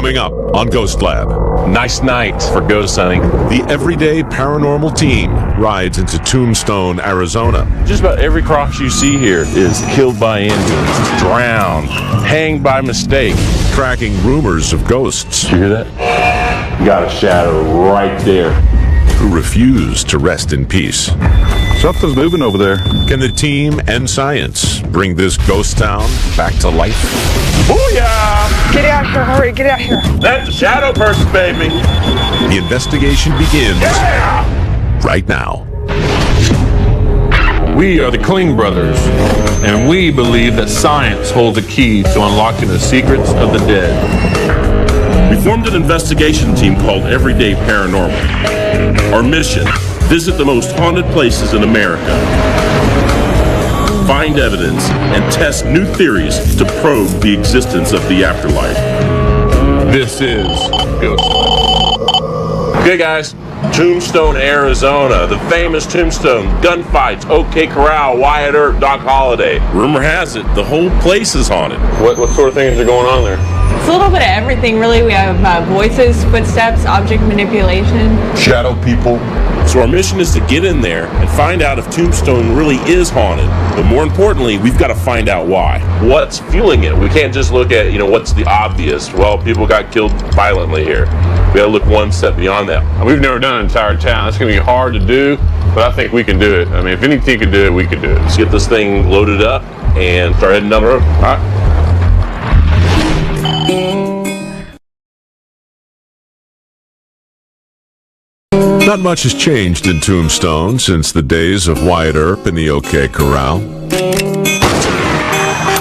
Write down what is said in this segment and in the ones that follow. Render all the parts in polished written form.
Coming up on Ghost Lab. Nice night for ghost hunting. The everyday paranormal team rides into Tombstone, Arizona. Just about every cross you see here is killed by Indians, drowned, hanged by mistake. Tracking rumors of ghosts. Did you hear that? Got a shadow right there. Who refuse to rest in peace. Something's moving over there. Can the team and science bring this ghost town back to life? Booyah! Get out here, hurry, get out here. That's a shadow person, baby. The investigation begins right now. We are the Kling brothers, and we believe that science holds a key to unlocking the secrets of the dead. We formed an investigation team called Everyday Paranormal. Our mission, visit the most haunted places in America. Find evidence and test new theories to probe the existence of the afterlife. This is Ghost Lab. Okay, guys. Tombstone, Arizona. The famous Tombstone. Gunfights, OK Corral, Wyatt Earp, Doc Holliday. Rumor has it, the whole place is haunted. What sort of things are going on there? It's a little bit of everything, really. We have voices, footsteps, object manipulation. Shadow people. So our mission is to get in there and find out if Tombstone really is haunted. But more importantly, we've got to find out why. What's fueling it? We can't just look at, what's the obvious. Well, people got killed violently here. We got to look one step beyond that. We've never done an entire town. It's going to be hard to do, but I think we can do it. I mean, if any team can do it, we can do it. Let's get this thing loaded up and start heading down the road. All right. Not much has changed in Tombstone since the days of Wyatt Earp and the OK Corral.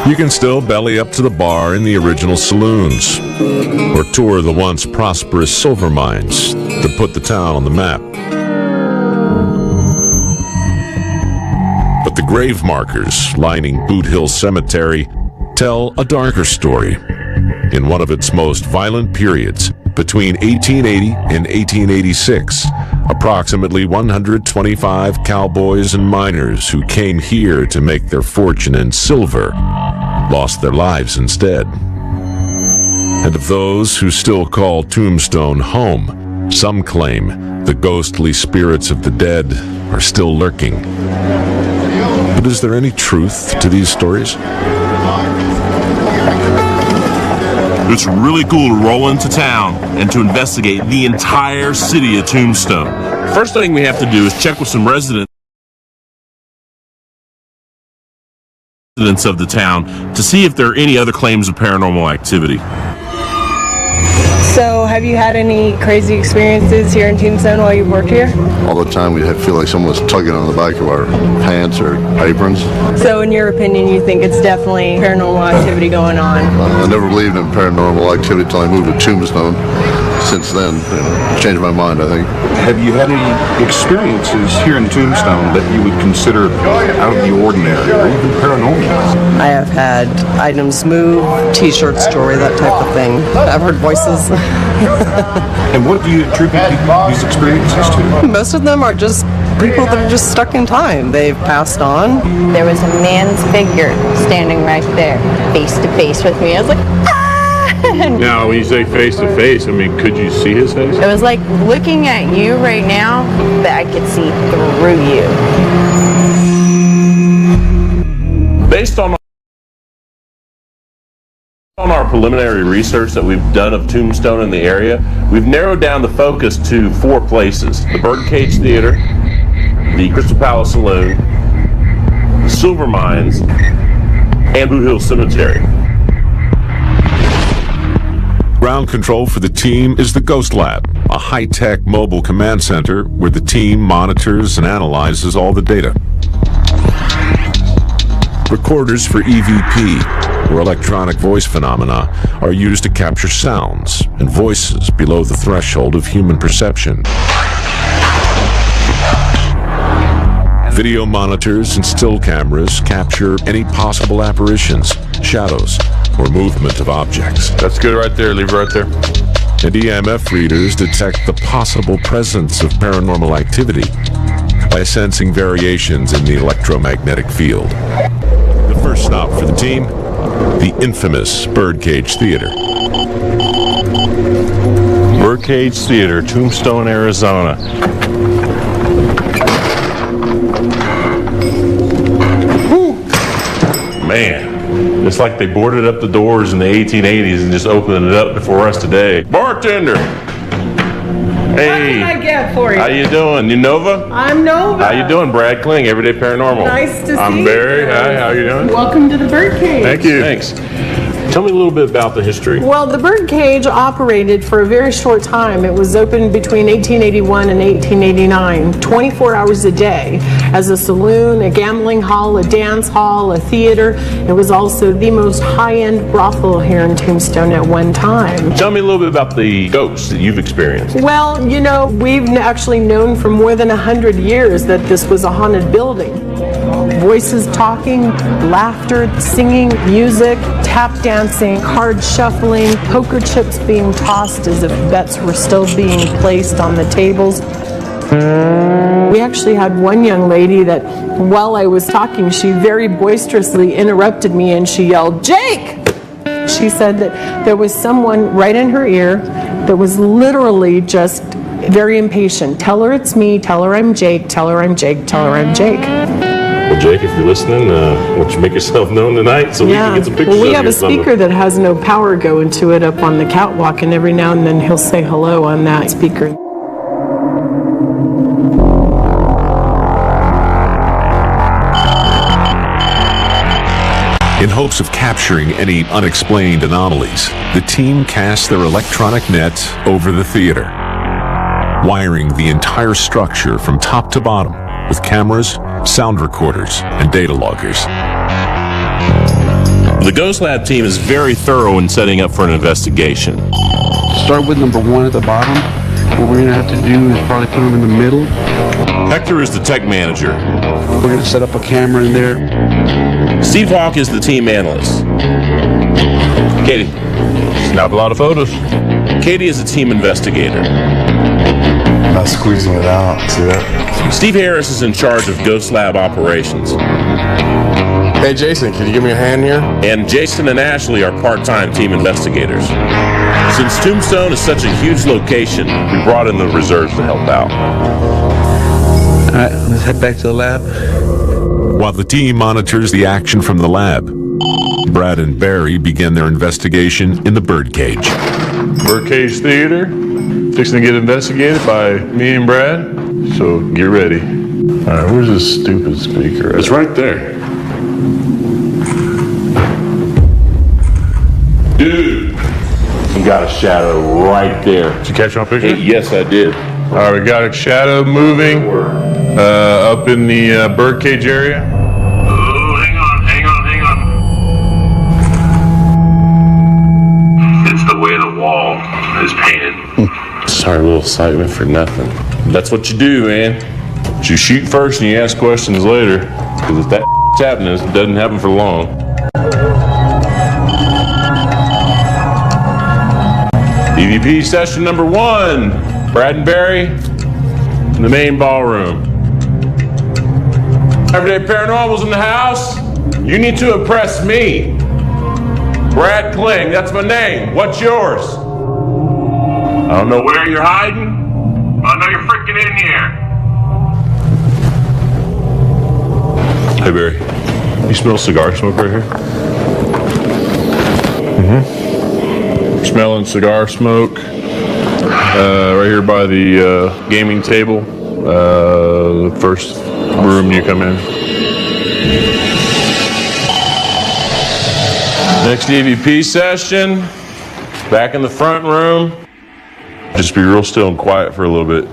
You can still belly up to the bar in the original saloons, or tour the once prosperous silver mines that put the town on the map. But the grave markers lining Boot Hill Cemetery tell a darker story. In one of its most violent periods, between 1880 and 1886, approximately 125 cowboys and miners who came here to make their fortune in silver lost their lives instead. And of those who still call Tombstone home, some claim the ghostly spirits of the dead are still lurking. But is there any truth to these stories? It's really cool to roll into town and to investigate the entire city of Tombstone. First thing we have to do is check with some residents of the town to see if there are any other claims of paranormal activity. So, have you had any crazy experiences here in Tombstone while you've worked here? All the time we'd feel like someone was tugging on the back of our pants or aprons. So, in your opinion, you think it's definitely paranormal activity going on? I never believed in paranormal activity until I moved to Tombstone. Since then, changed my mind, I think. Have you had any experiences here in Tombstone that you would consider out of the ordinary or even paranormal? I have had items move, t-shirts, jewelry, that type of thing. I've heard voices. And what do you attribute these experiences to? Most of them are just people that are just stuck in time. They've passed on. There was a man's figure standing right there, face to face with me. I was like, ah! Now, when you say face to face, I mean, could you see his face? It was like looking at you right now, but I could see through you. Based on our preliminary research that we've done of Tombstone in the area, we've narrowed down the focus to 4 places: the Birdcage Theater, the Crystal Palace Saloon, the Silver Mines, and Boot Hill Cemetery. Ground control for the team is the Ghost Lab, a high-tech mobile command center where the team monitors and analyzes all the data. Recorders for EVP, or electronic voice phenomena, are used to capture sounds and voices below the threshold of human perception. Video monitors and still cameras capture any possible apparitions, shadows, or movement of objects. That's good right there. Leave it right there. And EMF readers detect the possible presence of paranormal activity by sensing variations in the electromagnetic field. The first stop for the team, the infamous Birdcage Theater. Birdcage Theater, Tombstone, Arizona. Whew. Man, it's like they boarded up the doors in the 1880s and just opened it up before us today. Bartender! Hey, What can I get for you? how you doing? You Nova? I'm Nova. How you doing? Brad Kling, Everyday Paranormal. Nice to see you. I'm Barry. Hi, how you doing? Welcome to the Birdcage. Thank you. Thanks. Tell me a little bit about the history. Well, the Birdcage operated for a very short time. It was opened between 1881 and 1889, 24 hours a day, as a saloon, a gambling hall, a dance hall, a theater. It was also the most high-end brothel here in Tombstone at one time. Tell me a little bit about the ghosts that you've experienced. Well, you know, we've actually known for more than 100 years that this was a haunted building. Voices talking, laughter, singing, music, tap dancing, card shuffling, poker chips being tossed as if bets were still being placed on the tables. We actually had one young lady that, while I was talking, she very boisterously interrupted me and she yelled, "Jake!" She said that there was someone right in her ear that was literally just very impatient. Tell her it's me, tell her I'm Jake, tell her I'm Jake, tell her I'm Jake. Well, Jake, if you're listening, why don't you make yourself known tonight so we can get some pictures well, we of have you a speaker that has no power going to it up on the catwalk, and every now and then he'll say hello on that speaker. In hopes of capturing any unexplained anomalies, the team cast their electronic net over the theater, wiring the entire structure from top to bottom with cameras, sound recorders, and data loggers. The Ghost Lab team is very thorough in setting up for an investigation. Start with number one at the bottom. What we're going to have to do is probably put them in the middle. Hector is the tech manager. We're going to set up a camera in there. Steve Hawk is the team analyst. Katie. Snap a lot of photos. Katie is a team investigator. Not squeezing it out. See that? Steve Harris is in charge of Ghost Lab operations. Hey, Jason, can you give me a hand here? And Jason and Ashley are part-time team investigators. Since Tombstone is such a huge location, we brought in the reserves to help out. All right, let's head back to the lab. While the team monitors the action from the lab, Brad and Barry begin their investigation in the Birdcage. Birdcage Theater, fixing to get investigated by me and Brad. So get ready. All right, where's this stupid speaker? It's right there. Dude, you got a shadow right there. Did you catch my picture? Hey, yes, I did. All right, we got a shadow moving up in the Birdcage area. Oh, hang on. It's the way the wall is painted. Sorry, a little excitement for nothing. That's what you do, man. You shoot first and you ask questions later. Because if that's happening, it doesn't happen for long. EVP session number 1. Brad and Barry in the main ballroom. Everyday Paranormal's in the house. You need to impress me. Brad Kling, that's my name. What's yours? I don't know where you're hiding. I know you're freaking in here. Hey, Barry. You smell cigar smoke right here? Mm-hmm. Smelling cigar smoke. Right here by the gaming table. The first room you come in. Next EVP session. Back in the front room. Just be real still and quiet for a little bit.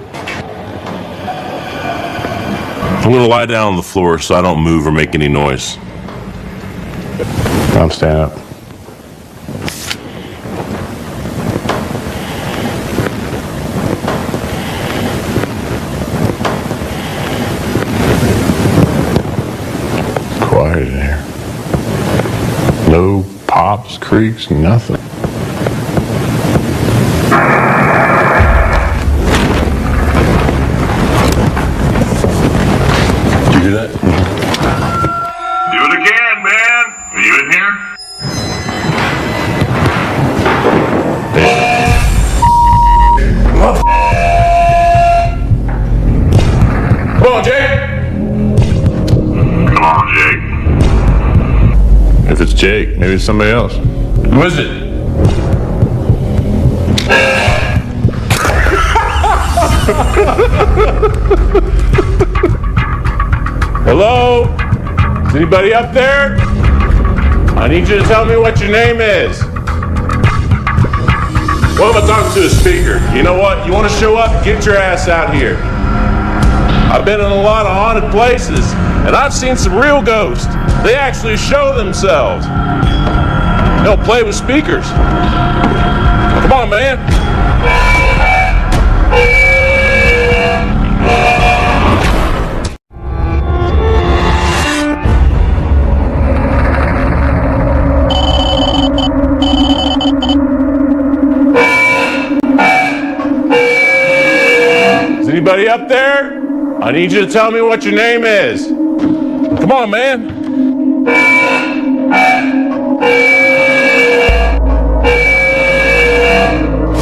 I'm going to lie down on the floor so I don't move or make any noise. I'm standing up. Quiet in here. No pops, creaks, nothing. Do that? Do it again, man. Are you in here? Jake. Maybe it's somebody else. Who is it? Hello? Is anybody up there? I need you to tell me what your name is. What am I talking to a speaker? You know what? You want to show up? Get your ass out here. I've been in a lot of haunted places, and I've seen some real ghosts. They actually show themselves. They don't play with speakers. Come on, man. Is anybody up there? I need you to tell me what your name is. Come on, man.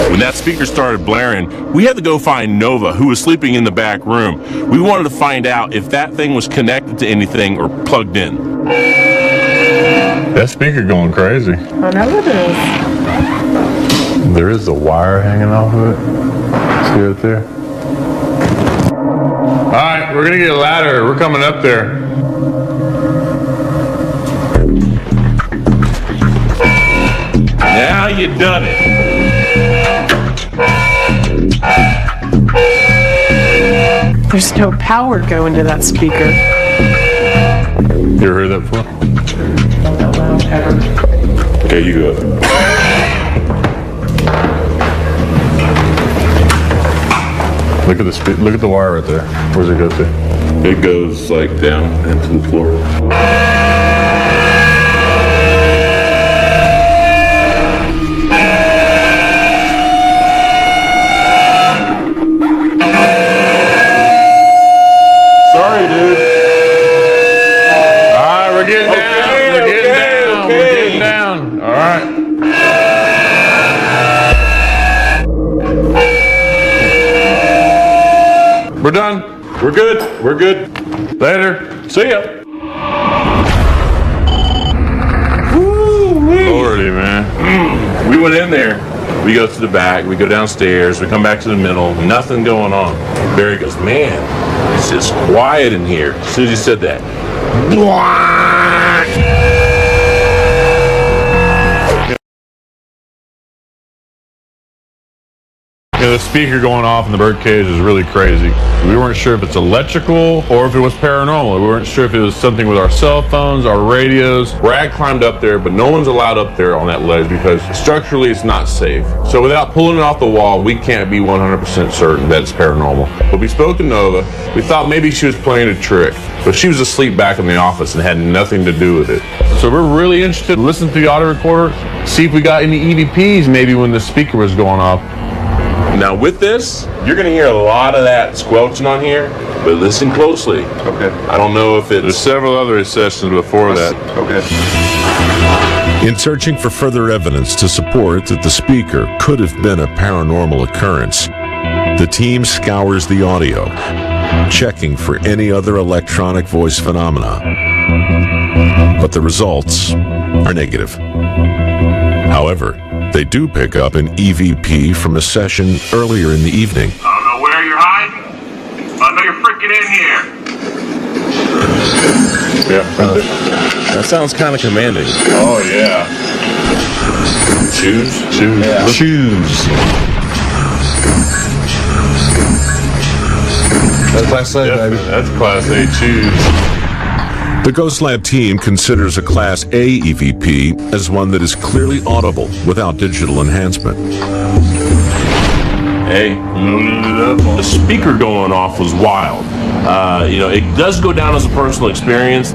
When that speaker started blaring, we had to go find Nova, who was sleeping in the back room. We wanted to find out if that thing was connected to anything or plugged in. That speaker going crazy. I know it is. There is a wire hanging off of it. See right there? All right, we're gonna get a ladder. We're coming up there. Now you done it. There's no power going to that speaker. You ever heard that before? Okay, you go. Look at the wire right there. Where's it go to? It goes like down into the floor. Sorry, dude. All right, we're getting down. We're getting down. We're getting down. All right. We're done. We're good. We're good. Later. See ya. Lordy, man. We went in there. We go to the back. We go downstairs. We come back to the middle. Nothing going on. Barry goes, man, it's just quiet in here. As soon as he said that. Yeah, the speaker going off in the birdcage is really crazy. We weren't sure if it's electrical or if it was paranormal. We weren't sure if it was something with our cell phones, our radios. Brad climbed up there, but no one's allowed up there on that ledge because structurally it's not safe. So without pulling it off the wall, we can't be 100% certain that it's paranormal. But we spoke to Nova. We thought maybe she was playing a trick, but she was asleep back in the office and had nothing to do with it. So we're really interested in listening to the audio recorder, see if we got any EVPs maybe when the speaker was going off. Now with this, you're going to hear a lot of that squelching on here, but listen closely. Okay. I don't know if There's it's... several other sessions before that. Okay. In searching for further evidence to support that the speaker could have been a paranormal occurrence, the team scours the audio, checking for any other electronic voice phenomena. But the results are negative. However, they do pick up an EVP from a session earlier in the evening. I don't know where you're hiding, but I know you're freaking in here. Yeah. That sounds kind of commanding. Oh, yeah. Choose? Choose. Yeah. Choose. That's Class A, baby. That's Class A. Choose. The Ghost Lab team considers a Class A EVP as one that is clearly audible without digital enhancement. Hey, the speaker going off was wild. It does go down as a personal experience.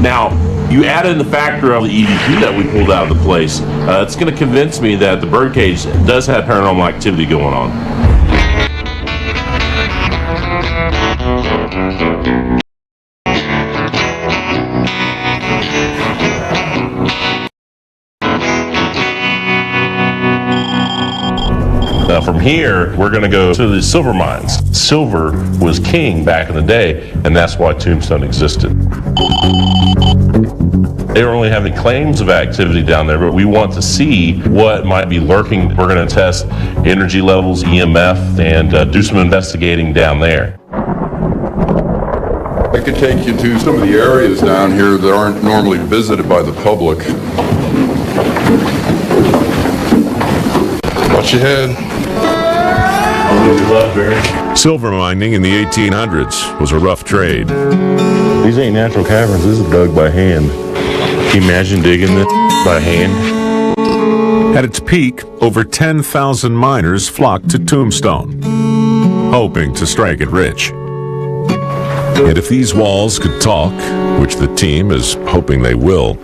Now, you add in the factor of the EVP that we pulled out of the place. It's going to convince me that the birdcage does have paranormal activity going on. From here, we're going to go to the silver mines. Silver was king back in the day, and that's why Tombstone existed. They don't really have any claims of activity down there, but we want to see what might be lurking. We're going to test energy levels, EMF, and do some investigating down there. I could take you to some of the areas down here that aren't normally visited by the public. Watch your head. Silver mining in the 1800s was a rough trade. These ain't natural caverns. This is dug by hand. Can you imagine digging this by hand? At its peak, over 10,000 miners flocked to Tombstone, hoping to strike it rich. And if these walls could talk, which the team is hoping they will,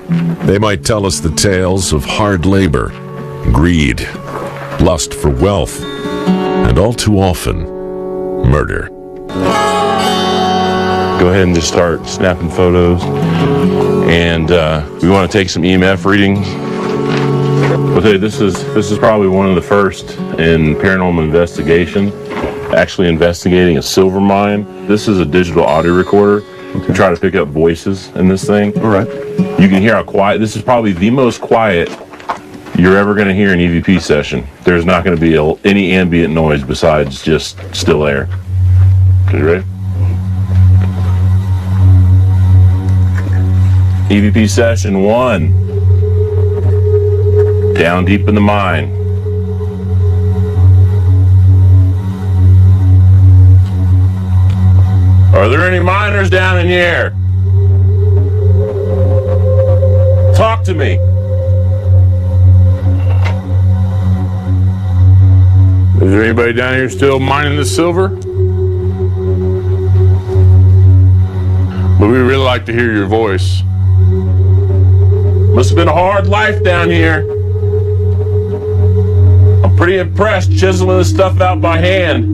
they might tell us the tales of hard labor, greed, lust for wealth, and all too often, murder. Go ahead and just start snapping photos. And we want to take some EMF readings. I'll tell you, this is probably one of the first in paranormal investigation, actually investigating a silver mine. This is a digital audio recorder. Okay. We try to pick up voices in this thing. All right. You can hear how quiet. This is probably the most quiet you're ever going to hear an EVP session. There's not going to be any ambient noise besides just still air. Okay, you ready? EVP session 1. Down deep in the mine. Are there any miners down in here? Talk to me. Is there anybody down here still mining the silver? But we really like to hear your voice. Must have been a hard life down here. I'm pretty impressed chiseling this stuff out by hand.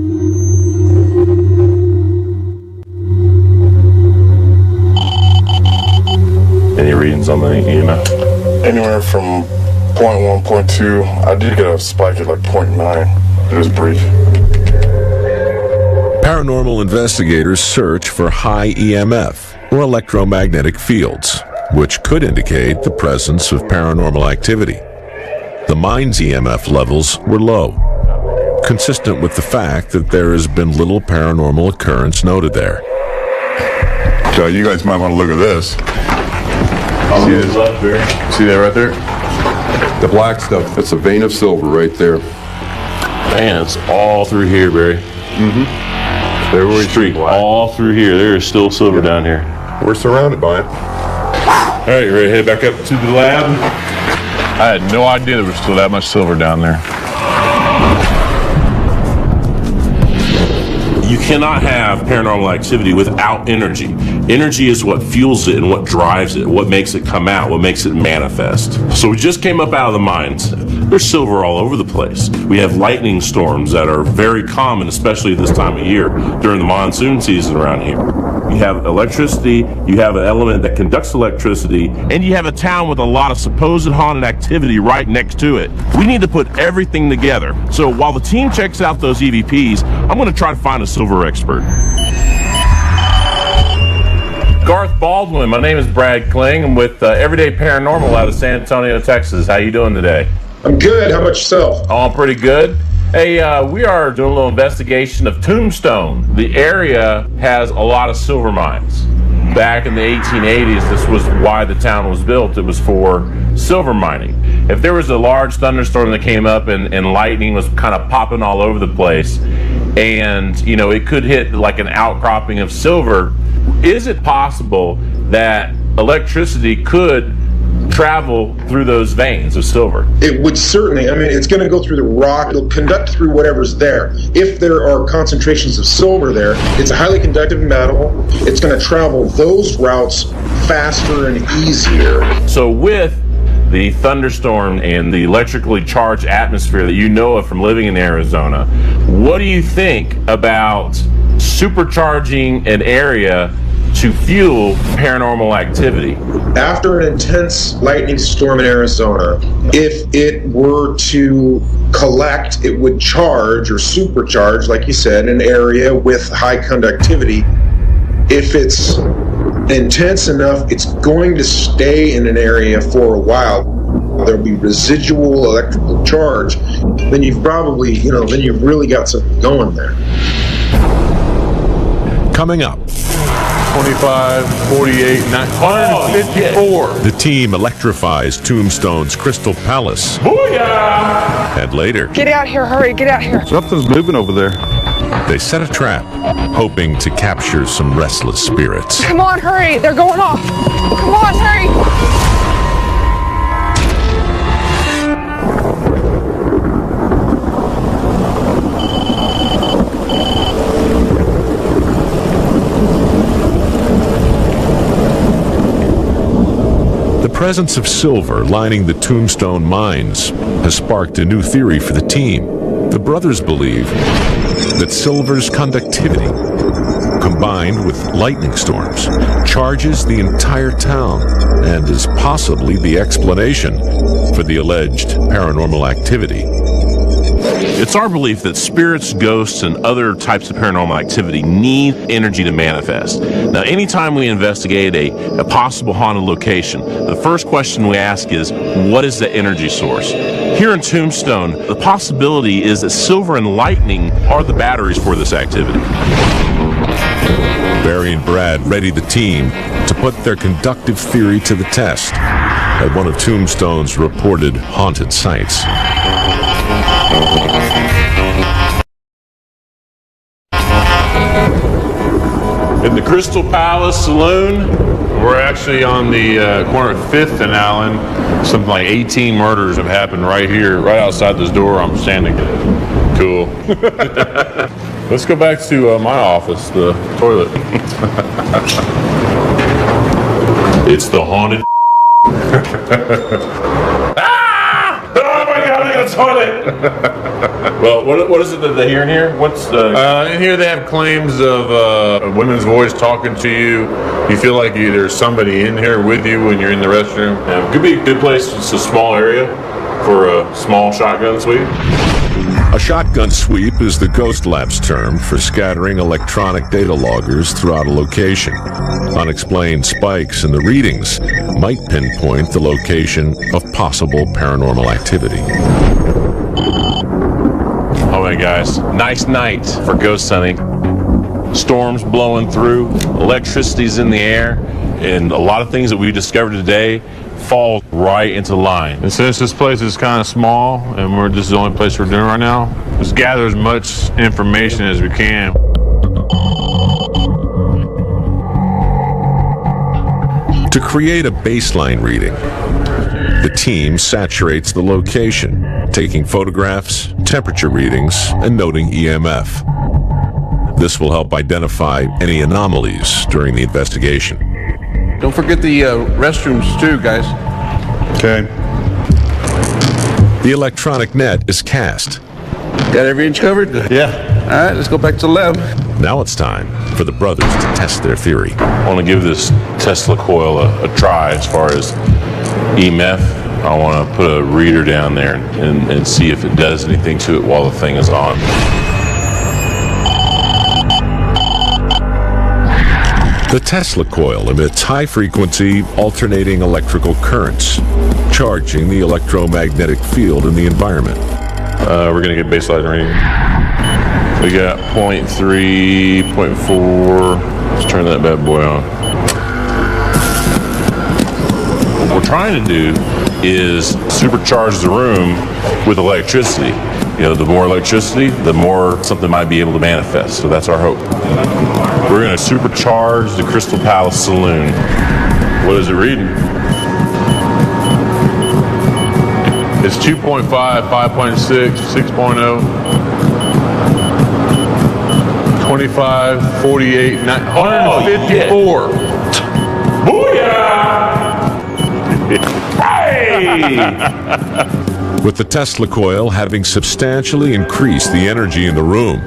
Any readings on the EMF? Anywhere from 0.1, 0.2. I did get a spike at like 0.9. It was brief. Paranormal investigators search for high EMF or electromagnetic fields, which could indicate the presence of paranormal activity. The mine's EMF levels were low, consistent with the fact that there has been little paranormal occurrence noted there. So you guys might want to look at this. See that right there? The black stuff, that's a vein of silver right there. Man, it's all through here, Barry. Mm-hmm. Every street, all through here. There is still silver down here. We're surrounded by it. All right, you ready to head back up to the lab? I had no idea there was still that much silver down there. You cannot have paranormal activity without energy. Energy is what fuels it and what drives it, what makes it come out, what makes it manifest. So we just came up out of the mines. There's silver all over the place. We have lightning storms that are very common, especially this time of year during the monsoon season around here. You have electricity, you have an element that conducts electricity, and you have a town with a lot of supposed haunted activity right next to it. We need to put everything together. So while the team checks out those EVPs, I'm going to try to find a silver expert. Garth Baldwin, my name is Brad Kling. I'm with Everyday Paranormal out of San Antonio, Texas. How you doing today? I'm good. How about yourself? Oh, I'm pretty good. Hey, we are doing a little investigation of Tombstone. The area has a lot of silver mines. Back in the 1880s, this was why the town was built. It was for silver mining. If there was a large thunderstorm that came up and lightning was kind of popping all over the place, and you know it could hit like an outcropping of silver, is it possible that electricity could travel through those veins of silver? It would certainly. I mean, it's going to go through the rock. It'll conduct through whatever's there. If there are concentrations of silver there, it's a highly conductive metal. It's going to travel those routes faster and easier. So with the thunderstorm and the electrically charged atmosphere that you know of from living in Arizona, what do you think about supercharging an area to fuel paranormal activity? After an intense lightning storm in Arizona, if it were to collect, it would charge or supercharge, like you said, an area with high conductivity. If it's intense enough, it's going to stay in an area for a while. There'll be residual electrical charge. Then you've probably, then you've really got something going there. Coming up, 25, 48, 154. The team electrifies Tombstone's Crystal Palace. Booyah! And later, Get out here, hurry, get out here. Something's moving over there. they set a trap, hoping to capture some restless spirits. Come on, hurry, they're going off. Come on, hurry. The presence of silver lining the Tombstone mines has sparked a new theory for the team. The brothers believe that silver's conductivity, combined with lightning storms, charges the entire town and is possibly the explanation for the alleged paranormal activity. It's our belief that spirits, ghosts, and other types of paranormal activity need energy to manifest. Now, anytime we investigate a possible haunted location, the first question we ask is, what is the energy source? Here in Tombstone, the possibility is that silver and lightning are the batteries for this activity. Barry and Brad ready the team to put their conductive theory to the test at one of Tombstone's reported haunted sites. In the Crystal Palace Saloon, We're actually on the corner of 5th and Allen. Something like 18 murders have happened right here, right outside this door I'm standing at. Cool. Let's go back to my office, the toilet. it's the haunted. Oh my God! I got a toilet. Well, what is it that they hear in here? What's in here? They have claims of a women's voice talking to you. You feel like there's somebody in here with you when you're in the restroom. Yeah, could be a good place. It's a small area for a small shotgun sweep. A shotgun sweep is the Ghost Lab's term for scattering electronic data loggers throughout a location. Unexplained spikes in the readings might pinpoint the location of possible paranormal activity. All right, guys. Nice night for ghost hunting. Storms blowing through, electricity's in the air, and a lot of things that we discovered today fall right into line. And since this place is kind of small and this is the only place we're doing right now, just gather as much information as we can. To create a baseline reading, the team saturates the location, taking photographs, temperature readings, and noting EMF. This will help identify any anomalies during the investigation. Don't forget the restrooms too, guys. Okay. The electronic net is cast. Got every inch covered? Yeah. All right, let's go back to the lab. Now it's time for the brothers to test their theory. I want to give this Tesla coil a try as far as EMF. I want to put a reader down there and see if it does anything to it while the thing is on. The Tesla coil emits high-frequency, alternating electrical currents, charging the electromagnetic field in the environment. We're going to get baseline reading. We got 0.3, 0.4. Let's turn that bad boy on. What we're trying to do is supercharge the room with electricity. You know, the more electricity, the more something might be able to manifest. So that's our hope. We're going to supercharge the Crystal Palace Saloon. What is it reading? It's 2.5, 5.6, 6.0, 25, 48, 154. Hey! With the Tesla coil having substantially increased the energy in the room,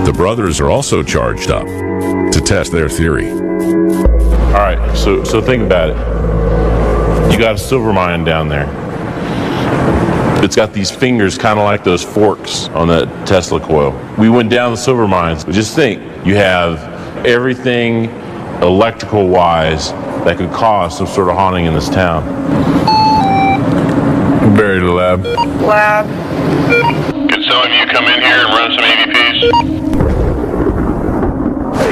the brothers are also charged up to test their theory. All right, so think about it. You got a silver mine down there. It's got these fingers kind of like those forks on that Tesla coil. We went down the silver mines. But just think, you have everything electrical wise that could cause some sort of haunting in this town. Buried the lab. Lab. Could some of you come in here and run some EVPs?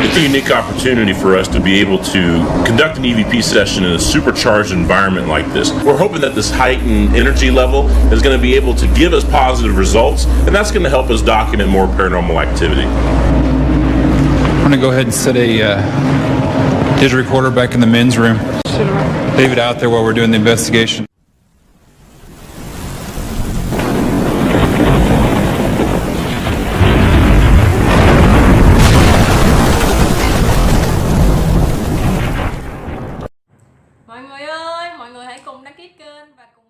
It's a unique opportunity for us to be able to conduct an EVP session in a supercharged environment like this. We're hoping that this heightened energy level is going to be able to give us positive results, and that's going to help us document more paranormal activity. I'm going to go ahead and set a digital recorder back in the men's room. Leave it out there while we're doing the investigation. Mọi người ơi, mọi người hãy cùng đăng ký kênh và cùng